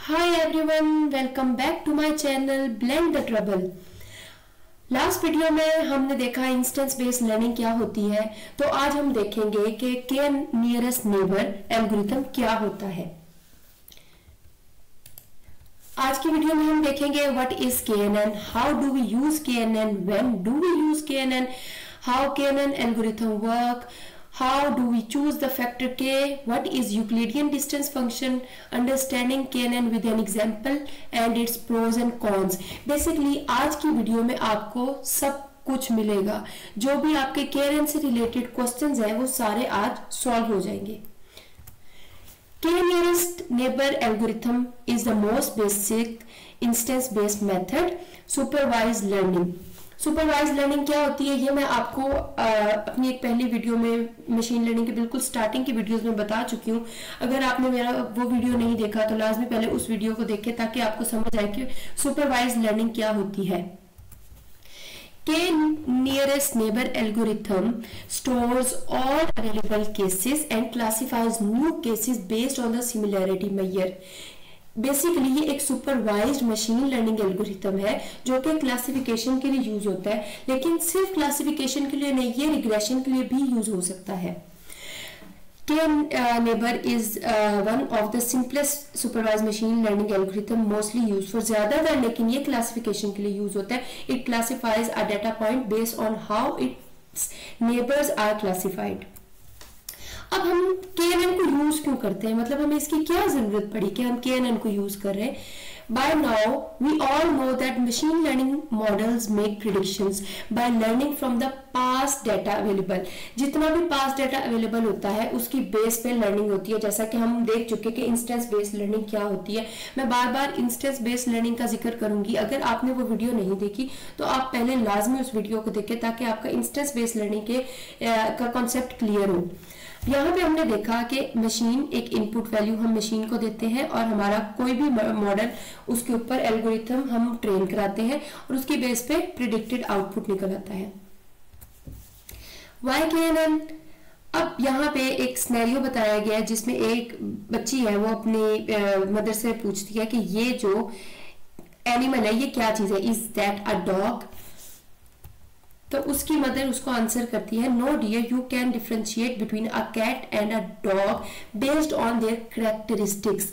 Hi everyone, welcome back to my channel Blend the Trouble। Last video में हमने देखा instance based learning क्या होती है, तो आज हम देखेंगे कि के नियरेस्ट नेबर एल्गोरिथम क्या होता है। आज की वीडियो में हम देखेंगे what is KNN, how do we use KNN, when do we use KNN, how KNN algorithm work, how do we choose the factor k, what is Euclidean distance function, understanding KNN with an example and its pros and cons। Basically आज की video में आपको सब कुछ मिलेगा, जो भी आपके KNN से रिलेटेड क्वेश्चंस हैं वो सारे आज सॉल्व हो जाएंगे। K nearest neighbor algorithm is the most basic instance based method supervised learning। Supervise learning क्या होती है ये मैं आपको अपनी एक पहली वीडियो में मशीन लर्निंग के बिल्कुल स्टार्टिंग की वीडियोस में बता चुकी हूँ। अगर आपने मेरा वो वीडियो नहीं देखा तो लाजमी पहले उस वीडियो को देखें ताकि आपको समझ आए कि सुपरवाइज लर्निंग क्या होती है। K nearest neighbor algorithm stores all available cases and classifies new cases based on the similarity measure। Basically ये एक सुपरवाइज्ड मशीन लर्निंग एल्गोरिथम है जो कि क्लासिफिकेशन के लिए यूज होता है, लेकिन सिर्फ क्लासिफिकेशन के लिए नहीं, ये रिग्रेशन के लिए भी यूज हो सकता है। K neighbor is one of the simplest supervised machine learning algorithm mostly used for ज्यादा तर, लेकिन ये क्लासिफिकेशन के लिए यूज होता है। It classifies a data point based on how its neighbors are classified। अब हम KNN को यूज क्यों करते हैं, मतलब हमें इसकी क्या जरूरत पड़ी कि हम KNN को यूज कर रहे हैं। By now we all know that machine learning models make predictions by learning from the past data available। जितना भी past data available होता है उसकी बेस पे लर्निंग होती है, जैसा कि हम देख चुके कि इंस्टेंस बेस्ड लर्निंग क्या होती है। मैं बार बार इंस्टेंस बेस्ड लर्निंग का जिक्र करूंगी, अगर आपने वो वीडियो नहीं देखी तो आप पहले लाजमी उस वीडियो को देखें ताकि आपका इंस्टेंस बेस्ड लर्निंग का कॉन्सेप्ट क्लियर हो। यहाँ पे हमने देखा कि मशीन एक इनपुट वैल्यू हम मशीन को देते हैं और हमारा कोई भी मॉडल उसके ऊपर एल्गोरिथम हम ट्रेन कराते हैं और उसकी बेस पे प्रिडिक्टेड आउटपुट निकल आता है। Why KNN? अब यहाँ पे एक सिनेरियो बताया गया है जिसमें एक बच्ची है, वो अपनी मदर से पूछती है कि ये जो एनिमल है ये क्या चीज है, इज दैट अ डॉग। तो उसकी मदर उसको आंसर करती है, no dear, you can differentiate between a cat and a dog based on their characteristics.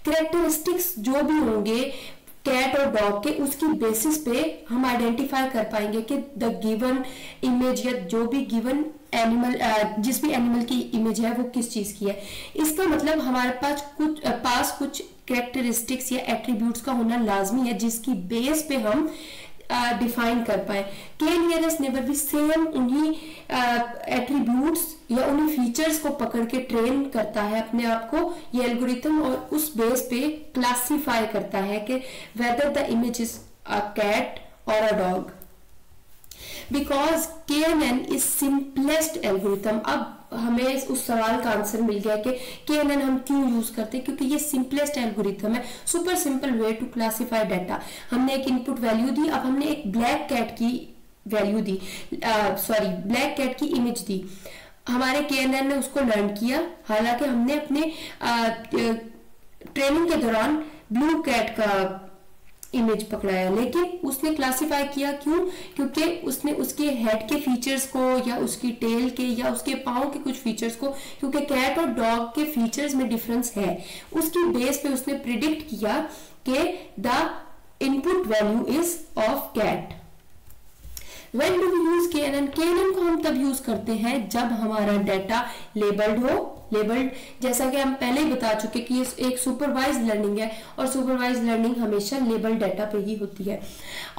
Characteristics जो भी होंगे कैट और डॉग के, उसकी बेसिस पे हम आइडेंटिफाई कर पाएंगे कि द गिवन इमेज या जो भी गिवन एनिमल, जिस भी एनिमल की इमेज है वो किस चीज की है। इसका मतलब हमारे पास कुछ कैरेक्टरिस्टिक्स या एट्रीब्यूट्स का होना लाजमी है जिसकी बेस पे हम डिफाइन कर पाए। के नियरेस्ट नेबर भी सेम उन्हीं एट्रीब्यूट्स या उन्हीं फीचर्स को पकड़ के ट्रेन करता है अपने आप को ये एल्गोरिथम, और उस बेस पे क्लासिफाई करता है कि whether the image is a cat और a dog. Because KNN is simplest algorithm. अब हमें उस सवाल का आंसर मिल गया कि KNN हम क्यों यूज करते हैं, क्योंकि ये सिंपलेस्ट एल्गोरिथम है, super simple way to classify data. हमने एक इनपुट वैल्यू दी, अब हमने एक ब्लैक कैट की वैल्यू दी, ब्लैक कैट की इमेज दी, हमारे KNN ने उसको लर्न किया। हालांकि हमने अपने ट्रेनिंग के दौरान ब्लू कैट का इमेज पकड़ाया, लेकिन उसने क्लासिफाई किया क्यों, क्योंकि उसने उसके हेड के फीचर्स को या उसकी टेल के या उसके पाँव के कुछ फीचर्स को, क्योंकि कैट और डॉग के फीचर्स में डिफरेंस है, उसकी बेस पे उसने प्रिडिक्ट किया कि the input value is of cat. When do we use KNN? KNN को हम तब यूज करते हैं जब हमारा डाटा लेबल्ड हो। लेबल्ड जैसा कि हम पहले ही बता चुके कि ये एक सुपरवाइज लर्निंग है और सुपरवाइज लर्निंग हमेशा लेबल्ड डाटा पे ही होती है,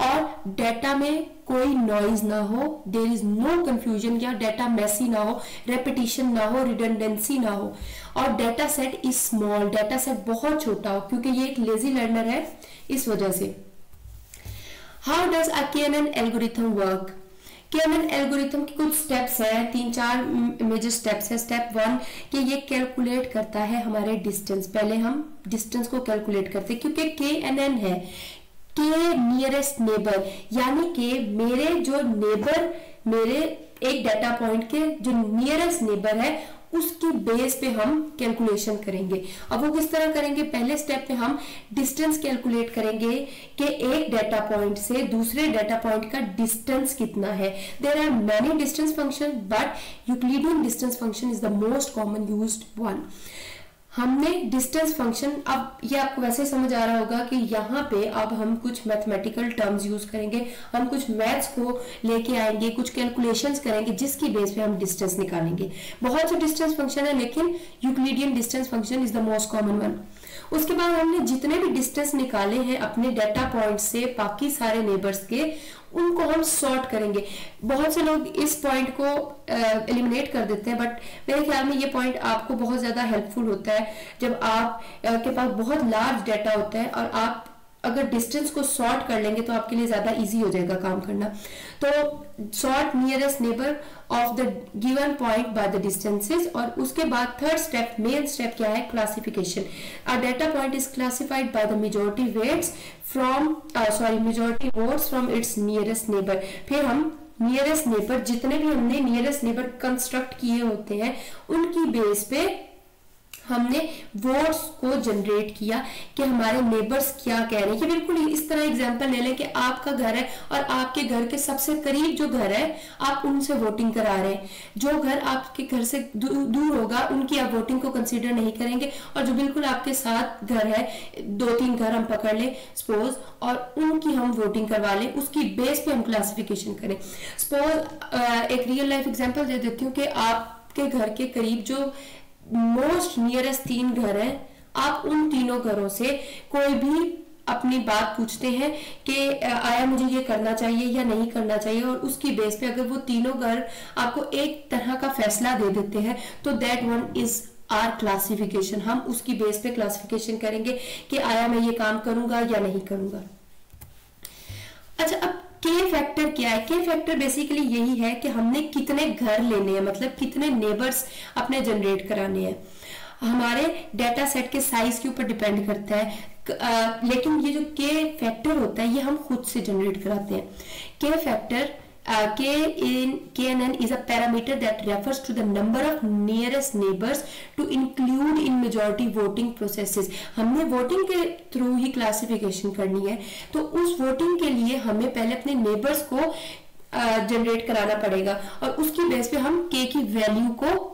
और डाटा में कोई नॉइज ना हो, देयर इज नो कंफ्यूजन, या डाटा मैसी ना हो, रेपिटेशन ना हो, रिडंडेंसी ना हो, और data set is small, data set बहुत छोटा हो, क्योंकि ये एक लेजी लर्नर है इस वजह से। How does a KNN algorithm work? KNN algorithm के कुछ स्टेप्स हैं, 3-4 मेजर स्टेप्स है। स्टेप 1 कि ये कैलकुलेट करता है हमारे डिस्टेंस। पहले हम डिस्टेंस को कैलकुलेट करते हैं, क्योंकि KNN है के नियरेस्ट नेबर, यानी कि मेरे जो नेबर, मेरे एक डाटा पॉइंट के जो नियरेस्ट नेबर है उसके बेस पे हम कैलकुलेशन करेंगे। अब वो किस तरह करेंगे, पहले स्टेप पे हम डिस्टेंस कैलकुलेट करेंगे कि एक डाटा पॉइंट से दूसरे डाटा पॉइंट का डिस्टेंस कितना है। There are many distance function but Euclidean distance function is the most common used one. हमने डिस्टेंस फंक्शन, अब ये आपको वैसे समझ आ रहा होगा कि यहाँ पे अब हम कुछ मैथमेटिकल टर्म्स यूज करेंगे, हम कुछ मैथ्स को लेके आएंगे, कुछ कैलकुलेशंस करेंगे जिसकी बेस पे हम डिस्टेंस निकालेंगे। बहुत से डिस्टेंस फंक्शन है लेकिन Euclidean distance function is the most common one. उसके बाद हमने जितने भी डिस्टेंस निकाले हैं अपने डाटा पॉइंट से बाकी सारे नेबर्स के, उनको हम सॉर्ट करेंगे। बहुत से लोग इस पॉइंट को एलिमिनेट कर देते हैं, बट मेरे ख्याल में ये पॉइंट आपको बहुत ज्यादा हेल्पफुल होता है जब आप के पास बहुत लार्ज डाटा होता है और आप अगर डिस्टेंस को सॉर्ट कर लेंगे तो आपके लिए ज्यादा इजी हो जाएगा काम करना। तो sort nearest neighbour of the given point by the distances, और उसके बाद थर्ड स्टेप, मेन स्टेप क्या है, classification. A data point is classified by the majority weights from majority votes from its nearest neighbour. फिर हम nearest neighbour, जितने भी हमने नियरेस्ट नेबर कंस्ट्रक्ट किए होते हैं उनकी बेस पे हमने वोट्स को जनरेट किया कि हमारे नेबर्स क्या कह रहे हैं। कि बिल्कुल इस तरह एग्जांपल ले लें कि आपका घर है और आपके घर के सबसे करीब जो घर है आप उनसे वोटिंग करा रहे हैं। जो घर आपके घर से दूर होगा उनकी आप वोटिंग को कंसीडर नहीं करेंगे, और जो बिल्कुल आपके साथ घर है, 2-3 घर हम पकड़ लें सपोज, और उनकी हम वोटिंग करवा लें, उसकी बेस पे हम क्लासिफिकेशन करें। सपोज एक रियल लाइफ एग्जांपल दे देती हूँ कि आपके घर के करीब जो मोस्ट नियरेस्ट 3 घर हैं, आप उन तीनों घरों से कोई भी अपनी बात पूछते हैं कि आया मुझे ये करना चाहिए या नहीं करना चाहिए, और उसकी बेस पे अगर वो तीनों घर आपको एक तरह का फैसला दे देते हैं तो that one is our classification. हम उसकी बेस पे क्लासिफिकेशन करेंगे कि आया मैं ये काम करूंगा या नहीं करूंगा। अच्छा, अब के फैक्टर क्या है? के फैक्टर बेसिकली यही है कि हमने कितने घर लेने हैं, मतलब कितने नेबर्स अपने जनरेट कराने हैं। हमारे डाटा सेट के साइज के ऊपर डिपेंड करता है, लेकिन ये जो के फैक्टर होता है ये हम खुद से जनरेट कराते हैं। के factor KNN is a parameter that refers to the number of nearest neighbors to include in majority voting processes। हमने वोटिंग के थ्रू ही क्लासिफिकेशन करनी है, तो उस वोटिंग के लिए हमें पहले अपने नेबर्स को जनरेट कराना पड़ेगा और उसकी बेस पे हम के की वैल्यू को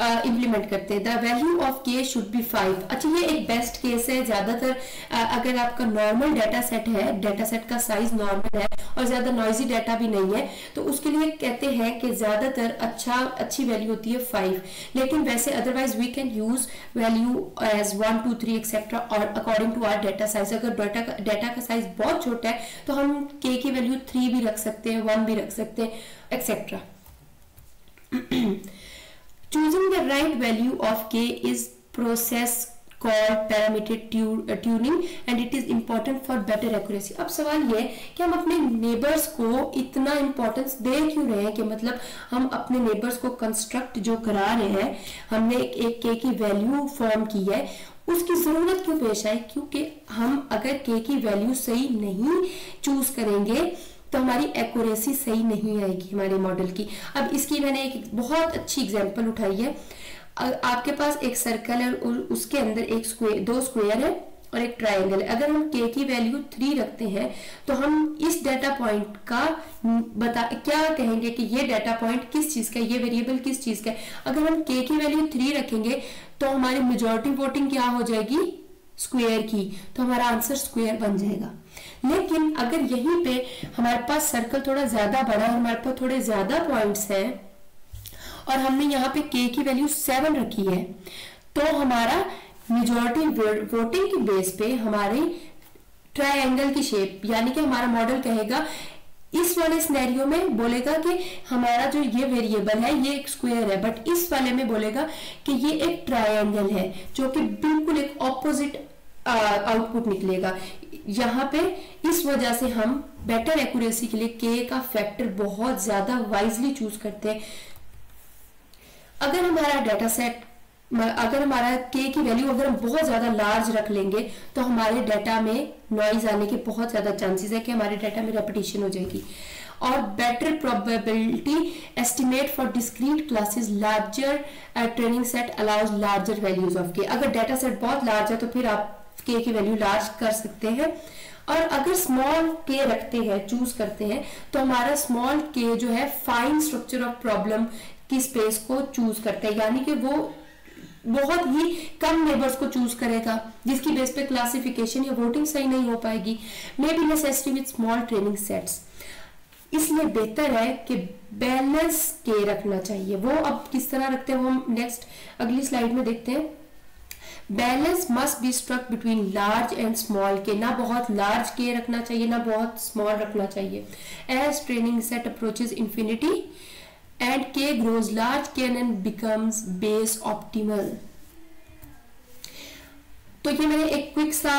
इम्प्लीमेंट करते हैं। द वैल्यू ऑफ के शुड बी 5। अच्छा, ये एक बेस्ट केस है। ज्यादातर अगर आपका नॉर्मल डाटा सेट है, डाटा सेट का साइज नॉर्मल है और ज्यादा नॉइजी डाटा भी नहीं है, तो उसके लिए कहते हैं कि ज्यादातर अच्छी वैल्यू होती है 5। लेकिन वैसे otherwise we can use value as 1, 2, 3 etcetera, और according to our data size. अगर डाटा का साइज बहुत छोटा है तो हम के की वैल्यू 3 भी रख सकते हैं, 1 भी रख सकते हैं, etcetera. Choosing the right value of k is process called parameter tuning and it is important for better accuracy। अब सवाल ये कि हम अपने नेबर्स को इतना इम्पोर्टेंस दे क्यों रहे हैं, कि मतलब हम अपने नेबर्स को कंस्ट्रक्ट जो करा रहे हैं, हमने एक के की वैल्यू फॉर्म की है, उसकी जरूरत क्यों पेश आई? क्योंकि हम अगर के की वैल्यू सही नहीं चूज करेंगे तो हमारी एक्यूरेसी सही नहीं आएगी हमारे मॉडल की। अब इसकी मैंने एक बहुत अच्छी एग्जांपल उठाई है। आपके पास एक सर्कल है और उसके अंदर एक स्क्वायर, 2 स्क्वायर है और एक ट्रायंगल है। अगर हम के की वैल्यू 3 रखते हैं तो हम इस डाटा पॉइंट का क्या कहेंगे कि ये डाटा पॉइंट किस चीज का, ये वेरिएबल किस चीज का है। अगर हम के की वैल्यू 3 रखेंगे तो हमारी मेजॉरिटी वोटिंग क्या हो जाएगी, स्क्वायर की, तो हमारा आंसर स्क्वायर बन जाएगा। लेकिन अगर यहीं पे हमारे पास सर्कल थोड़ा ज्यादा बड़ा है, हमारे पास थोड़े ज्यादा पॉइंट्स हैं और हमने यहाँ पे के की वैल्यू 7 रखी है, तो हमारा मेजॉरिटी वोटिंग की बेस पे हमारी ट्रायंगल की शेप, यानी कि हमारा मॉडल कहेगा, इस वाले सिनेरियो में बोलेगा कि हमारा जो ये वेरिएबल है ये एक स्क्वायर है, बट इस वाले में बोलेगा कि ये एक ट्रायंगल है, जो कि बिल्कुल एक ऑपोजिट आउटपुट निकलेगा। यहाँ पे इस वजह से हम बेटर एक्यूरेसी के लिए के का फैक्टर बहुत ज्यादा वाइजली चूज करते हैं। अगर हमारा डाटा सेट, अगर हमारा के की वैल्यू अगर हम बहुत ज्यादा लार्ज रख लेंगे तो हमारे डाटा में नॉइज आने के बहुत ज्यादा चांसेस है कि हमारे डाटा में रेपिटेशन हो जाएगी। और better probability estimate for discrete classes, larger training set allows larger values of के। अगर डाटा सेट बहुत लार्ज है तो फिर आप के की वैल्यू लार्ज कर सकते हैं, और अगर स्मॉल के रखते हैं, चूज करते हैं, तो हमारा स्मॉल के जो है फाइन स्ट्रक्चर ऑफ प्रॉब्लम की स्पेस को चूज करता है, यानी कि वो बहुत ही कम नेबर्स को चूज करेगा, जिसकी बेस पे क्लासिफिकेशन या वोटिंग सही नहीं हो पाएगी। May be necessary with small training sets, इसलिए बेहतर है कि बैलेंस के रखना चाहिए। वो अब किस तरह रखते हैं वो हम नेक्स्ट अगली स्लाइड में देखते हैं। Balance must be struck between large and small K, ना बहुत लार्ज के रखना चाहिए ना बहुत स्मॉल रखना चाहिए। As training set approaches infinity and K grows large KNN becomes Bayes optimal. तो ये मैंने एक क्विक सा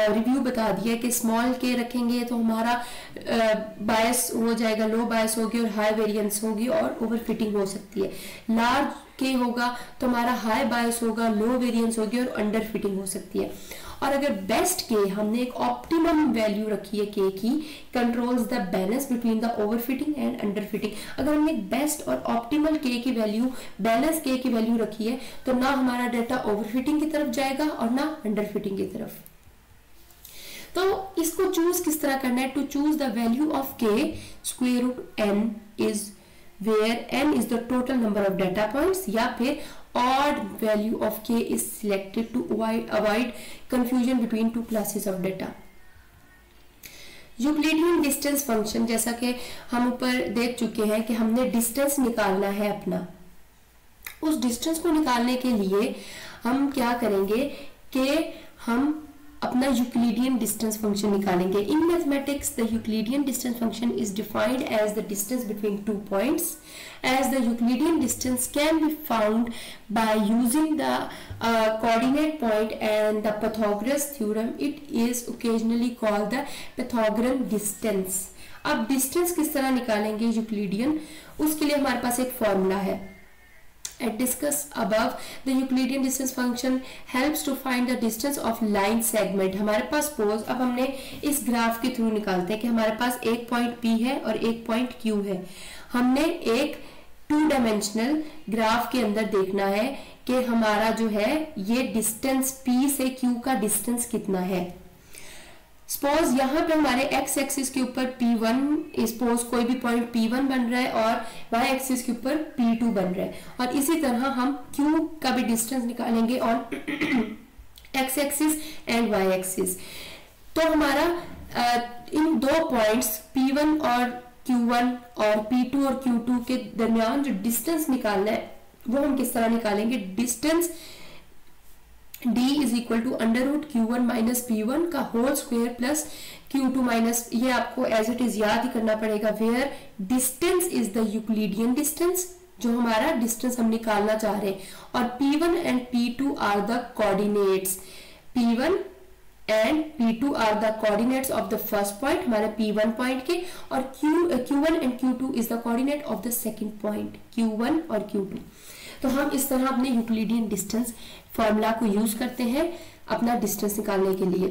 रिव्यू बता दिया कि स्मॉल के रखेंगे तो हमारा बायस हो जाएगा, लो बायस होगी और हाई वेरिएंस होगी और ओवरफिटिंग हो सकती है। लार्ज के होगा तो हमारा हाई बायस होगा, लो वेरिएंस होगी और अंडर फिटिंग हो सकती है। और अगर बेस्ट के हमने एक ऑप्टिमम वैल्यू रखी है के की, controls the balance between the overfitting and under fitting. अगर हमने बेस्ट और ऑप्टिमल के की वैल्यू, बैलेंस के की वैल्यू रखी है तो ना हमारा डाटा ओवरफिटिंग की तरफ जाएगा और ना अंडर फिटिंग की तरफ। तो इसको चूज किस तरह करना है? To choose the value of k, square root n is where n is the total number of data points, या फिर odd value of k is selected to avoid confusion between two classes of data. Euclidean distance function, जैसा कि हम ऊपर देख चुके हैं कि हमने डिस्टेंस निकालना है अपना, उस डिस्टेंस को निकालने के लिए हम क्या करेंगे कि हम अपना यूक्लिडियन डिस्टेंस फंक्शन निकालेंगे। In mathematics the Euclidean distance function is defined as the distance between two points, as the Euclidean distance can be found by using the coordinate point and the Pythagoras theorem. It is occasionally called the Pythagorean distance. अब distance किस तरह निकालेंगे Euclidean, उसके लिए हमारे पास एक formula है। As discussed above, the Euclidean distance function helps to find the distance of line segment. हमारे पास सपोज अब हमने इस ग्राफ के थ्रू निकालते हैं कि हमारे पास एक पॉइंट P है और एक पॉइंट Q है। हमने एक 2 डायमेंशनल ग्राफ के अंदर देखना है कि हमारा जो है ये डिस्टेंस P से Q का डिस्टेंस कितना है। सपोज यहाँ पे हमारे x एक्सिस के ऊपर P1, सपोज कोई भी पॉइंट P1 बन रहा है और y एक्सिस के ऊपर P2 बन रहा है, और इसी तरह हम Q का भी डिस्टेंस निकालेंगे on x axis and y axis. तो हमारा इन दो पॉइंट्स P1 और Q1 और P2 और Q2 के दरमियान जो डिस्टेंस निकालना है वो हम किस तरह निकालेंगे? Distance d is equal to under root Q1 minus P1 का whole square plus Q2 minus, ये आपको एज इट इज याद ही करना पड़ेगा, where distance is the Euclidean distance, जो हमारा डिस्टेंस हम निकालना चाह रहे हैं, और P1 and P2 are the coordinates. P1 and P2 are the coordinates of the first point, हमारे P1 पॉइंट के, और Q1 and Q2 is the coordinate of the second point Q1 और Q2। तो हम इस तरह अपने यूक्लिडियन डिस्टेंस फॉर्मूला को यूज करते हैं अपना डिस्टेंस निकालने के लिए।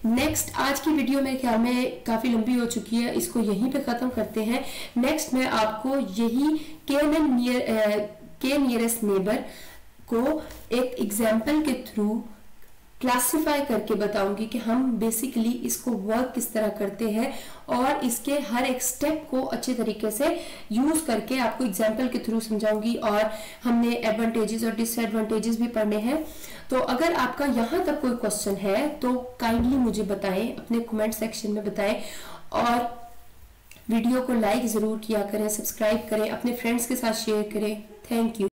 नेक्स्ट, आज की वीडियो मेरे ख्याल में काफी लंबी हो चुकी है, इसको यहीं पे खत्म करते हैं। नेक्स्ट मैं आपको यही के नियरेस्ट नेबर को एक एग्जाम्पल के थ्रू क्लासिफाई करके बताऊंगी कि हम बेसिकली इसको वर्क किस तरह करते हैं, और इसके हर एक स्टेप को अच्छे तरीके से यूज करके आपको एग्जाम्पल के थ्रू समझाऊंगी। और हमने एडवांटेजेस और डिसएडवांटेजेस भी पढ़ने हैं। तो अगर आपका यहाँ तक कोई क्वेश्चन है तो काइंडली मुझे बताएं, अपने कमेंट सेक्शन में बताएं, और वीडियो को लाइक जरूर किया करें, सब्सक्राइब करें, अपने फ्रेंड्स के साथ शेयर करें। Thank you.